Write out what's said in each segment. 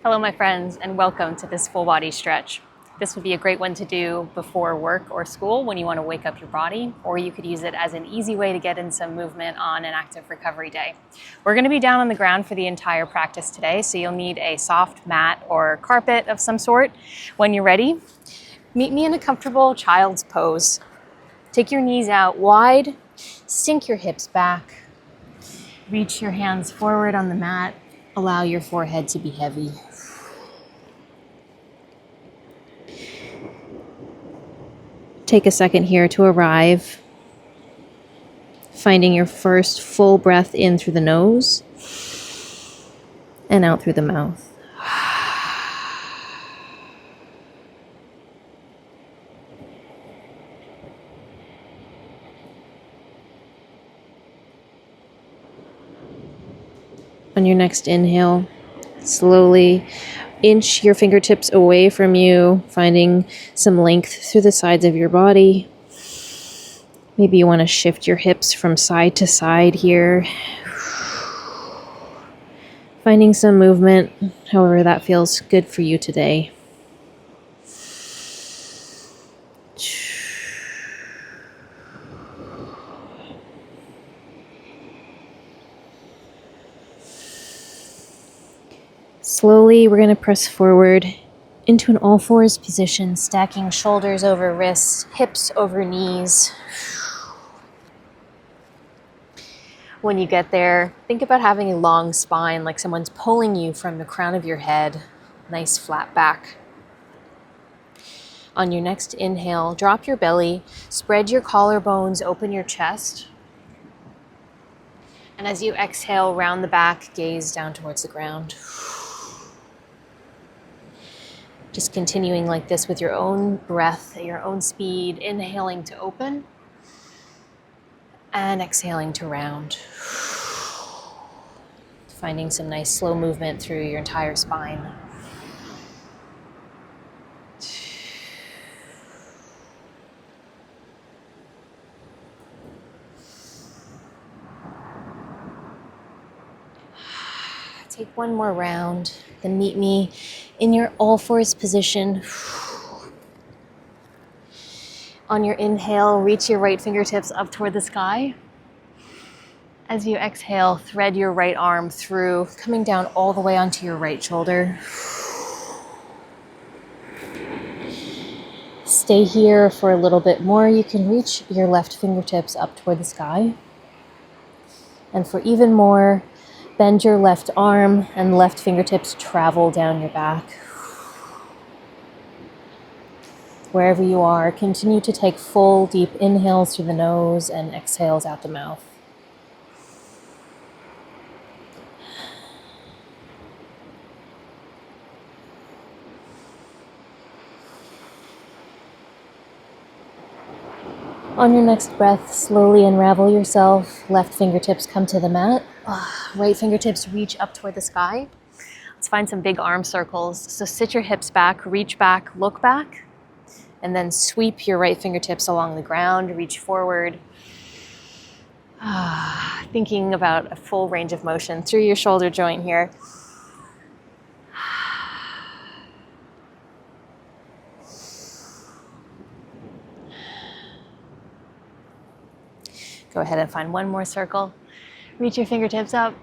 Hello my friends, and welcome to this full body stretch. This would be a great one to do before work or school when you want to wake up your body, or you could use it as an easy way to get in some movement on an active recovery day. We're going to be down on the ground for the entire practice today, so you'll need a soft mat or carpet of some sort. When you're ready, meet me in a comfortable child's pose. Take your knees out wide, sink your hips back, reach your hands forward on the mat, allow your forehead to be heavy. Take a second here to arrive, finding your first full breath in through the nose and out through the mouth. On your next inhale, slowly inch your fingertips away from you, finding some length through the sides of your body. Maybe you want to shift your hips from side to side here. Finding some movement, however that feels good for you today. Slowly, we're going to press forward into an all fours position, stacking shoulders over wrists, hips over knees. When you get there, think about having a long spine, like someone's pulling you from the crown of your head. Nice flat back. On your next inhale, drop your belly, spread your collarbones, open your chest. And as you exhale, round the back, gaze down towards the ground. Just continuing like this with your own breath, at your own speed, inhaling to open and exhaling to round. Finding some nice slow movement through your entire spine. Take one more round, then meet me in your all fours position. On your inhale, reach your right fingertips up toward the sky. As you exhale, thread your right arm through, coming down all the way onto your right shoulder. Stay here for a little bit more. You can reach your left fingertips up toward the sky. And for even more, bend your left arm and left fingertips travel down your back. Wherever you are, continue to take full, deep inhales through the nose and exhales out the mouth. On your next breath, slowly unravel yourself. Left fingertips come to the mat. Right fingertips reach up toward the sky. Let's find some big arm circles. So sit your hips back, reach back, look back, and then sweep your right fingertips along the ground, reach forward. Thinking about a full range of motion through your shoulder joint here. Go ahead and find one more circle. Reach your fingertips up.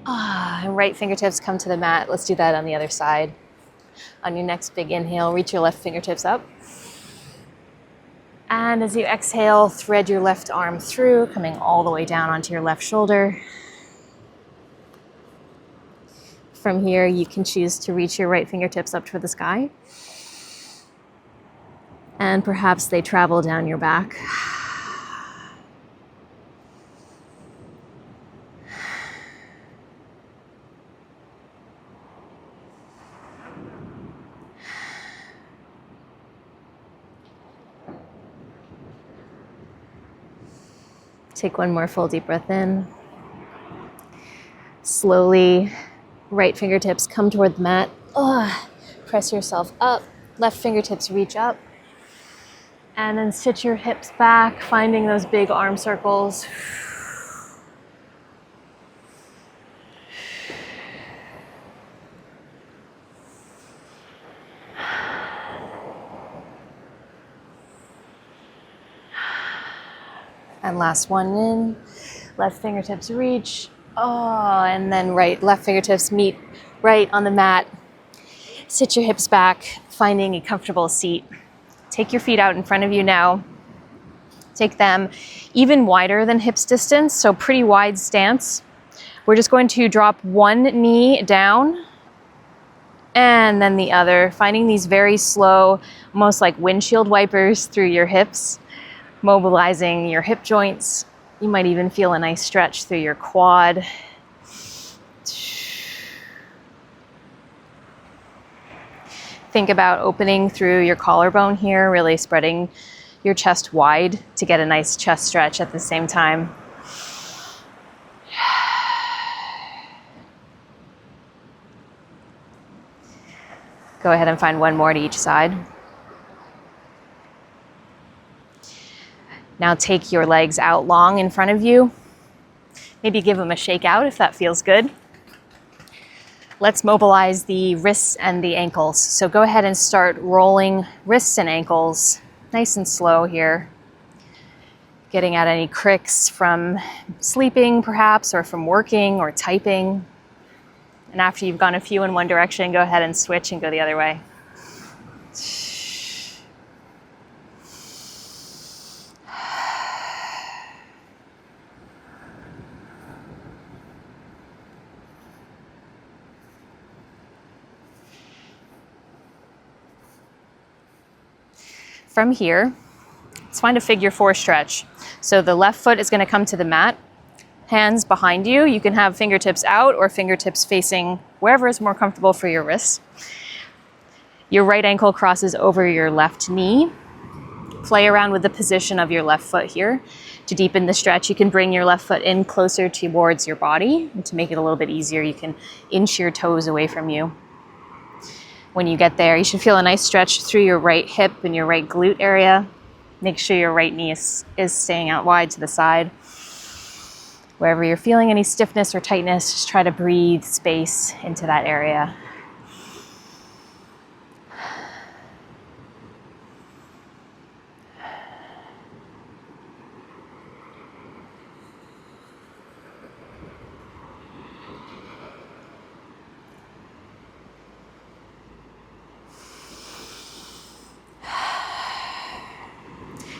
And right fingertips come to the mat. Let's do that on the other side. On your next big inhale, reach your left fingertips up. And as you exhale, thread your left arm through, coming all the way down onto your left shoulder. From here, you can choose to reach your right fingertips up toward the sky. And perhaps they travel down your back. Take one more full deep breath in. Slowly, right fingertips come toward the mat. Press yourself up. Left fingertips reach up. And then sit your hips back, finding those big arm circles. And last one in. Left fingertips reach. Oh, and then left fingertips meet right on the mat. Sit your hips back, finding a comfortable seat. Take your feet out in front of you now. Take them even wider than hips distance, so pretty wide stance. We're just going to drop one knee down and then the other, finding these very slow, almost like windshield wipers through your hips, mobilizing your hip joints. You might even feel a nice stretch through your quad. Think about opening through your collarbone here, really spreading your chest wide to get a nice chest stretch at the same time. Go ahead and find one more to each side. Now take your legs out long in front of you. Maybe give them a shake out if that feels good. Let's mobilize the wrists and the ankles. So go ahead and start rolling wrists and ankles nice and slow here. Getting at any cricks from sleeping perhaps, or from working or typing. And after you've gone a few in one direction, go ahead and switch and go the other way. From here, let's find a figure 4 stretch. So the left foot is going to come to the mat, hands behind you. You can have fingertips out or fingertips facing wherever is more comfortable for your wrists. Your right ankle crosses over your left knee. Play around with the position of your left foot here. To deepen the stretch, you can bring your left foot in closer towards your body. And to make it a little bit easier, you can inch your toes away from you. When you get there, you should feel a nice stretch through your right hip and your right glute area. Make sure your right knee is staying out wide to the side. Wherever you're feeling any stiffness or tightness, just try to breathe space into that area.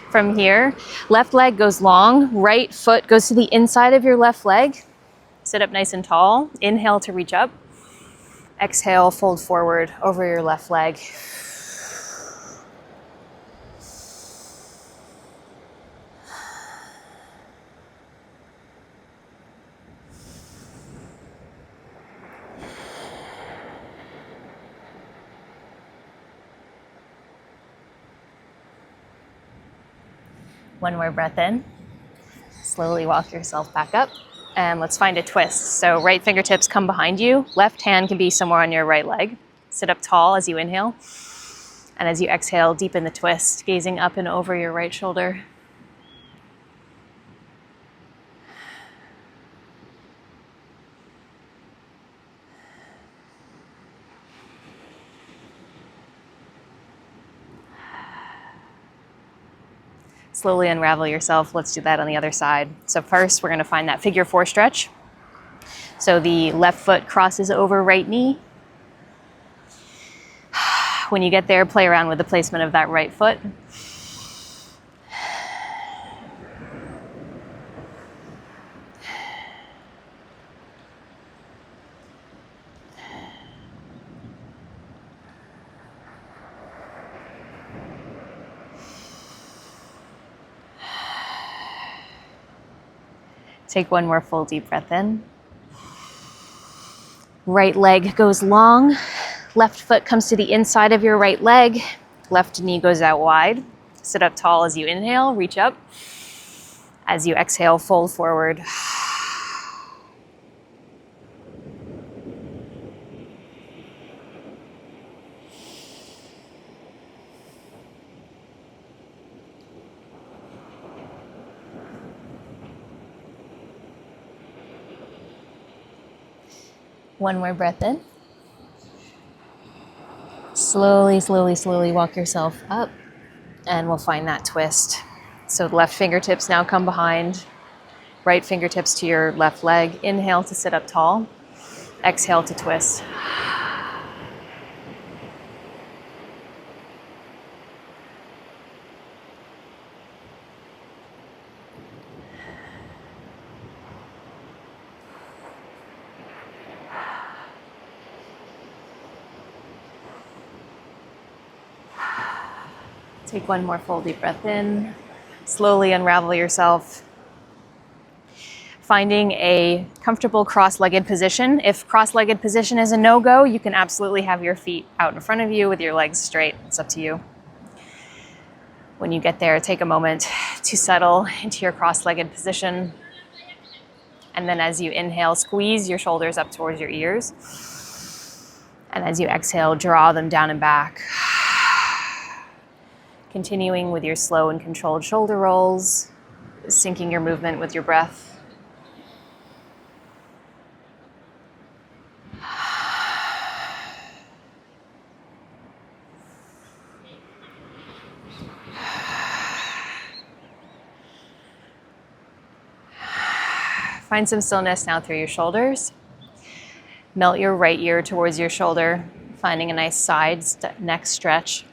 From here, left leg goes long, right foot goes to the inside of your left leg. Sit up nice and tall. Inhale to reach up. Exhale, fold forward over your left leg. One more breath in. Slowly walk yourself back up. And let's find a twist. So right fingertips come behind you. Left hand can be somewhere on your right leg. Sit up tall as you inhale. And as you exhale, deepen the twist, gazing up and over your right shoulder. Slowly unravel yourself. Let's do that on the other side. So first, we're going to find that figure 4 stretch. So the left foot crosses over right knee. When you get there, play around with the placement of that right foot. Take one more full deep breath in. Right leg goes long. Left foot comes to the inside of your right leg. Left knee goes out wide. Sit up tall as you inhale, reach up. As you exhale, fold forward. One more breath in. Slowly, slowly, slowly walk yourself up, and we'll find that twist. So the left fingertips now come behind, right fingertips to your left leg. Inhale to sit up tall, exhale to twist. Take one more full deep breath in. Slowly unravel yourself. Finding a comfortable cross-legged position. If cross-legged position is a no-go, you can absolutely have your feet out in front of you with your legs straight. It's up to you. When you get there, take a moment to settle into your cross-legged position. And then as you inhale, squeeze your shoulders up towards your ears. And as you exhale, draw them down and back. Continuing with your slow and controlled shoulder rolls, syncing your movement with your breath. Find some stillness now through your shoulders. Melt your right ear towards your shoulder, finding a nice side neck stretch.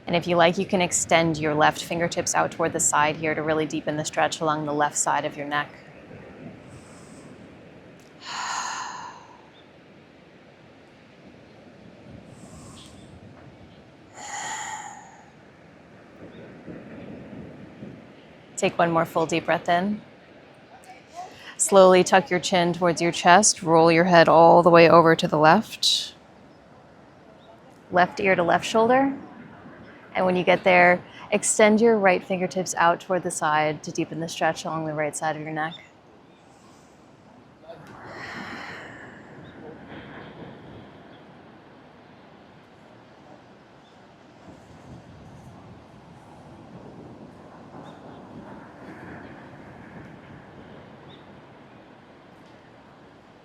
And if you like, you can extend your left fingertips out toward the side here to really deepen the stretch along the left side of your neck. Take one more full deep breath in. Slowly tuck your chin towards your chest, roll your head all the way over to the left. Left ear to left shoulder. And when you get there, extend your right fingertips out toward the side to deepen the stretch along the right side of your neck.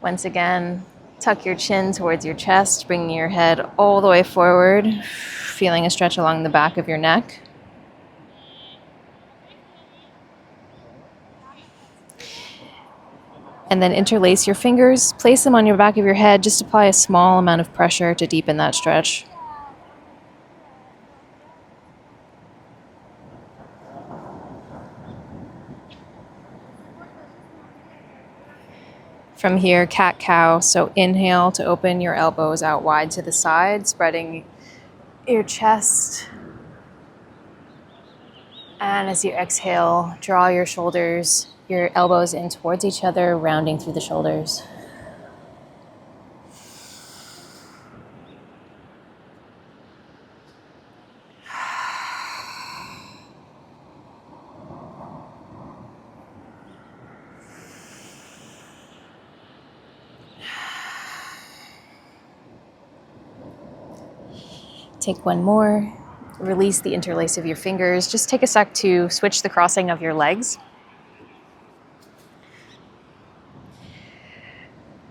Once again, tuck your chin towards your chest, bringing your head all the way forward, feeling a stretch along the back of your neck. And then interlace your fingers, place them on your back of your head, just apply a small amount of pressure to deepen that stretch. From here, cat-cow, so inhale to open your elbows out wide to the side, spreading your chest. And as you exhale, draw your shoulders, your elbows in towards each other, rounding through the shoulders. Take one more. Release the interlace of your fingers. Just take a sec to switch the crossing of your legs.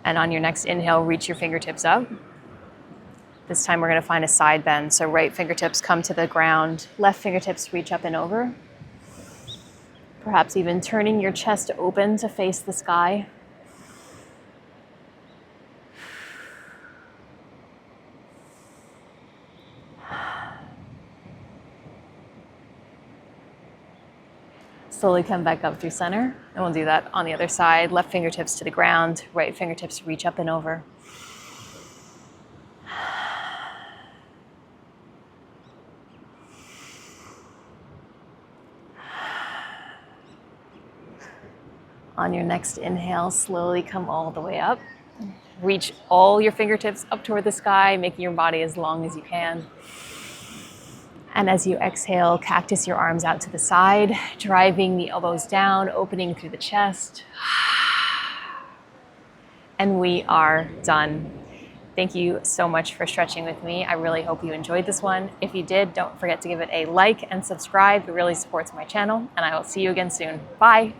And on your next inhale, reach your fingertips up. This time we're going to find a side bend. So right fingertips come to the ground, left fingertips reach up and over. Perhaps even turning your chest open to face the sky. Slowly come back up through center, and we'll do that on the other side. Left fingertips to the ground, right fingertips reach up and over. On your next inhale, slowly come all the way up. Reach all your fingertips up toward the sky, making your body as long as you can. And as you exhale, cactus your arms out to the side, driving the elbows down, opening through the chest. And we are done. Thank you so much for stretching with me. I really hope you enjoyed this one. If you did, don't forget to give it a like and subscribe. It really supports my channel, and I will see you again soon. Bye.